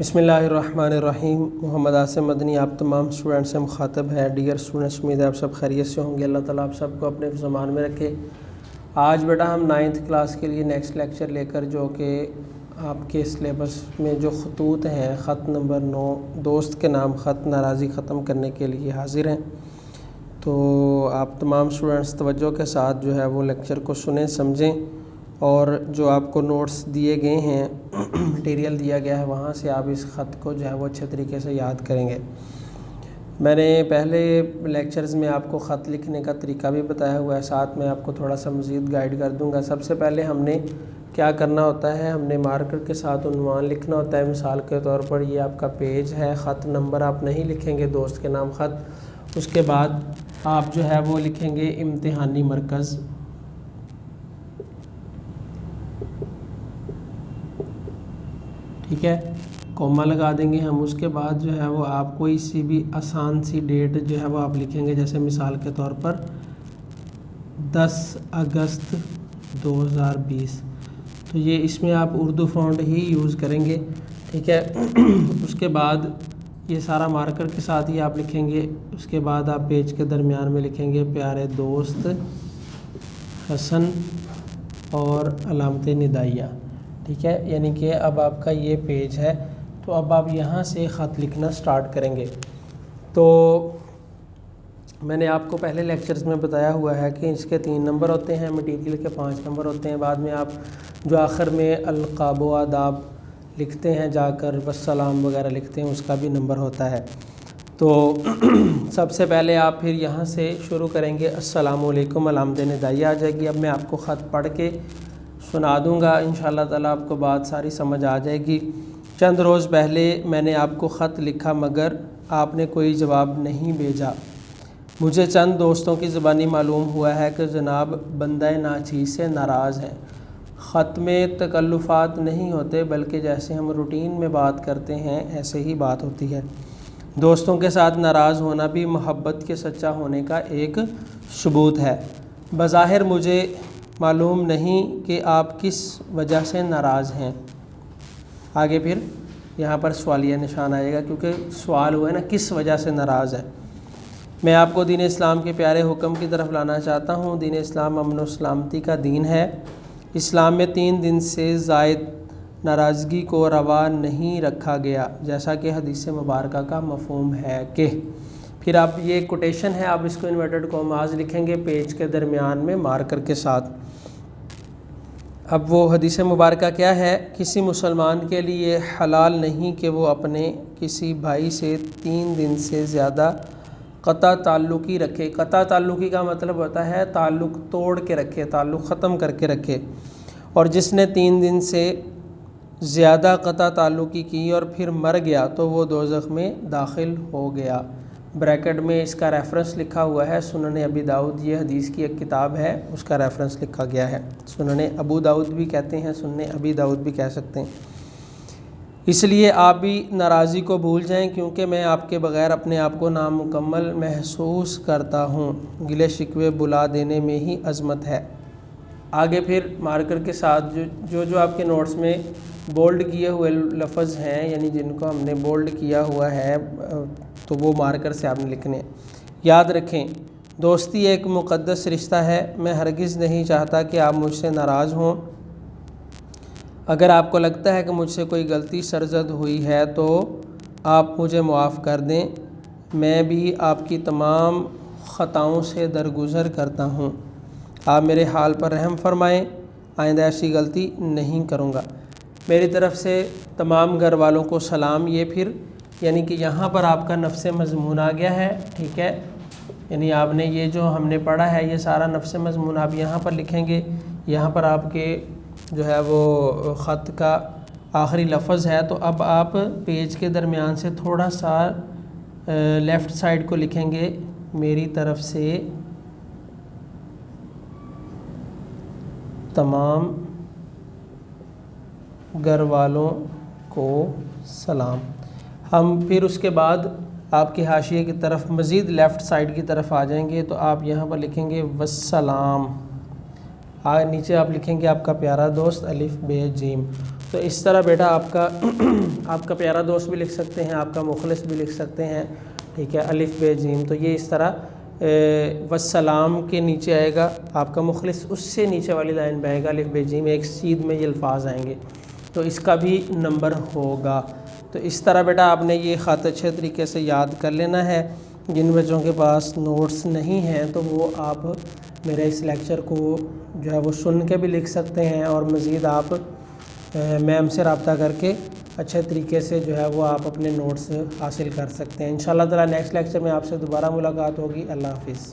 بسم اللہ الرحمن الرحیم۔ محمد عاصم مدنی آپ تمام اسٹوڈنٹ سے مخاطب ہے۔ ڈیئر اسٹوڈنٹس، امید ہے آپ سب خیریت سے ہوں گے۔ اللہ تعالیٰ آپ سب کو اپنے زمان میں رکھے۔ آج بیٹا ہم 9th کلاس کے لیے نیکسٹ لیکچر لے کر جو کہ آپ کے سلیبس میں جو خطوط ہیں، خط نمبر 9 دوست کے نام خط ناراضی ختم کرنے کے لیے حاضر ہیں۔ تو آپ تمام اسٹوڈنٹس توجہ کے ساتھ جو ہے وہ لیکچر کو سنیں، سمجھیں، اور جو آپ کو نوٹس دیے گئے ہیں، مٹیریل دیا گیا ہے، وہاں سے آپ اس خط کو جو ہے وہ اچھے طریقے سے یاد کریں گے۔ میں نے پہلے لیکچرز میں آپ کو خط لکھنے کا طریقہ بھی بتایا ہوا ہے، ساتھ میں آپ کو تھوڑا سا مزید گائیڈ کر دوں گا۔ سب سے پہلے ہم نے کیا کرنا ہوتا ہے، ہم نے مارکر کے ساتھ عنوان لکھنا ہوتا ہے۔ مثال کے طور پر یہ آپ کا پیج ہے، خط نمبر آپ نہیں لکھیں گے، دوست کے نام خط۔ اس کے بعد آپ جو ہے وہ لکھیں گے امتحانی مرکز، ٹھیک ہے، کوما لگا دیں گے ہم۔ اس کے بعد جو ہے وہ آپ کوئی سی بھی آسان سی ڈیٹ جو ہے وہ آپ لکھیں گے، جیسے مثال کے طور پر 10 اگست 2020۔ تو یہ اس میں آپ اردو فونٹ ہی یوز کریں گے، ٹھیک ہے۔ اس کے بعد یہ سارا مارکر کے ساتھ ہی آپ لکھیں گے۔ اس کے بعد آپ پیج کے درمیان میں لکھیں گے پیارے دوست حسن اور علامت ندائیہ، ٹھیک ہے۔ یعنی کہ اب آپ کا یہ پیج ہے، تو اب آپ یہاں سے خط لکھنا سٹارٹ کریں گے۔ تو میں نے آپ کو پہلے لیکچرز میں بتایا ہوا ہے کہ اس کے 3 نمبر ہوتے ہیں، مٹیریل کے 5 نمبر ہوتے ہیں۔ بعد میں آپ جو آخر میں القاب و آداب لکھتے ہیں جا کر، والسلام وغیرہ لکھتے ہیں، اس کا بھی نمبر ہوتا ہے۔ تو سب سے پہلے آپ پھر یہاں سے شروع کریں گے، السلام علیکم، علامت ندائیہ آ جائے گی۔ اب میں آپ کو خط پڑھ کے سنا دوں گا، انشاءاللہ تعالیٰ آپ کو بات ساری سمجھ آ جائے گی۔ چند روز پہلے میں نے آپ کو خط لکھا مگر آپ نے کوئی جواب نہیں بھیجا۔ مجھے چند دوستوں کی زبانی معلوم ہوا ہے کہ جناب بندہ ناچیز سے ناراض ہیں۔ خط میں تکلفات نہیں ہوتے، بلکہ جیسے ہم روٹین میں بات کرتے ہیں ایسے ہی بات ہوتی ہے۔ دوستوں کے ساتھ ناراض ہونا بھی محبت کے سچا ہونے کا ایک ثبوت ہے۔ بظاہر مجھے معلوم نہیں کہ آپ کس وجہ سے ناراض ہیں۔ آگے پھر یہاں پر سوالیہ نشان آئے گا، کیونکہ سوال ہوا ہے نا، کس وجہ سے ناراض ہے۔ میں آپ کو دین اسلام کے پیارے حکم کی طرف لانا چاہتا ہوں۔ دین اسلام امن و سلامتی کا دین ہے۔ اسلام میں 3 دن سے زائد ناراضگی کو روا نہیں رکھا گیا، جیسا کہ حدیث مبارکہ کا مفہوم ہے کہ۔ پھر آپ یہ کوٹیشن ہے، آپ اس کو انورٹڈ کاماز لکھیں گے پیج کے درمیان میں مارکر کے ساتھ۔ اب وہ حدیث مبارکہ کیا ہے؟ کسی مسلمان کے لیے حلال نہیں کہ وہ اپنے کسی بھائی سے 3 دن سے زیادہ قطع تعلقی رکھے۔ قطع تعلقی کا مطلب ہوتا ہے تعلق توڑ کے رکھے، تعلق ختم کر کے رکھے۔ اور جس نے 3 دن سے زیادہ قطع تعلقی کی اور پھر مر گیا تو وہ دوزخ میں داخل ہو گیا۔ بریکٹ میں اس کا ریفرنس لکھا ہوا ہے، سنن ابی داؤد، یہ حدیث کی ایک کتاب ہے، اس کا ریفرنس لکھا گیا ہے۔ سنن ابو داؤد بھی کہتے ہیں، سنن ابی داؤد بھی کہہ سکتے ہیں۔ اس لیے آپ بھی ناراضی کو بھول جائیں، کیونکہ میں آپ کے بغیر اپنے آپ کو نامکمل محسوس کرتا ہوں۔ گلے شکوے بلا دینے میں ہی عظمت ہے۔ آگے پھر مارکر کے ساتھ جو آپ کے نوٹس میں بولڈ کیے ہوئے لفظ ہیں، یعنی جن کو ہم نے بولڈ کیا ہوا ہے، تو وہ مارکر سے آپ نے لکھنے۔ یاد رکھیں، دوستی ایک مقدس رشتہ ہے۔ میں ہرگز نہیں چاہتا کہ آپ مجھ سے ناراض ہوں۔ اگر آپ کو لگتا ہے کہ مجھ سے کوئی غلطی سرزد ہوئی ہے تو آپ مجھے معاف کر دیں۔ میں بھی آپ کی تمام خطاؤں سے درگزر کرتا ہوں۔ آپ میرے حال پر رحم فرمائیں، آئندہ ایسی غلطی نہیں کروں گا۔ میری طرف سے تمام گھر والوں کو سلام۔ یہ پھر یعنی کہ یہاں پر آپ کا نفس مضمون آ گیا ہے، ٹھیک ہے۔ یعنی آپ نے یہ جو ہم نے پڑھا ہے، یہ سارا نفس مضمون آپ یہاں پر لکھیں گے۔ یہاں پر آپ کے جو ہے وہ خط کا آخری لفظ ہے، تو اب آپ پیج کے درمیان سے تھوڑا سا لیفٹ سائڈ کو لکھیں گے، میری طرف سے تمام گھر والوں کو سلام۔ ہم پھر اس کے بعد آپ کے حاشیے کی طرف مزید لیفٹ سائڈ کی طرف آ جائیں گے، تو آپ یہاں پر لکھیں گے والسلام۔ نیچے آپ لکھیں گے آپ کا پیارا دوست الف بے جیم۔ تو اس طرح بیٹا آپ کا پیارا دوست بھی لکھ سکتے ہیں، آپ کا مخلص بھی لکھ سکتے ہیں، ٹھیک ہے، الف ب ج۔ تو یہ اس طرح والسلام کے نیچے آئے گا آپ کا مخلص، اس سے نیچے والی لائن پہ آئے گا الف ب ج، ایک سیدھ میں یہ الفاظ آئیں گے، تو اس کا بھی نمبر ہوگا۔ تو اس طرح بیٹا آپ نے یہ خط اچھے طریقے سے یاد کر لینا ہے۔ جن بچوں کے پاس نوٹس نہیں ہیں تو وہ آپ میرے اس لیکچر کو جو ہے وہ سن کے بھی لکھ سکتے ہیں، اور مزید آپ میم سے رابطہ کر کے اچھے طریقے سے جو ہے وہ آپ اپنے نوٹس حاصل کر سکتے ہیں۔ انشاءاللہ تعالیٰ نیکسٹ لیکچر میں آپ سے دوبارہ ملاقات ہوگی۔ اللہ حافظ۔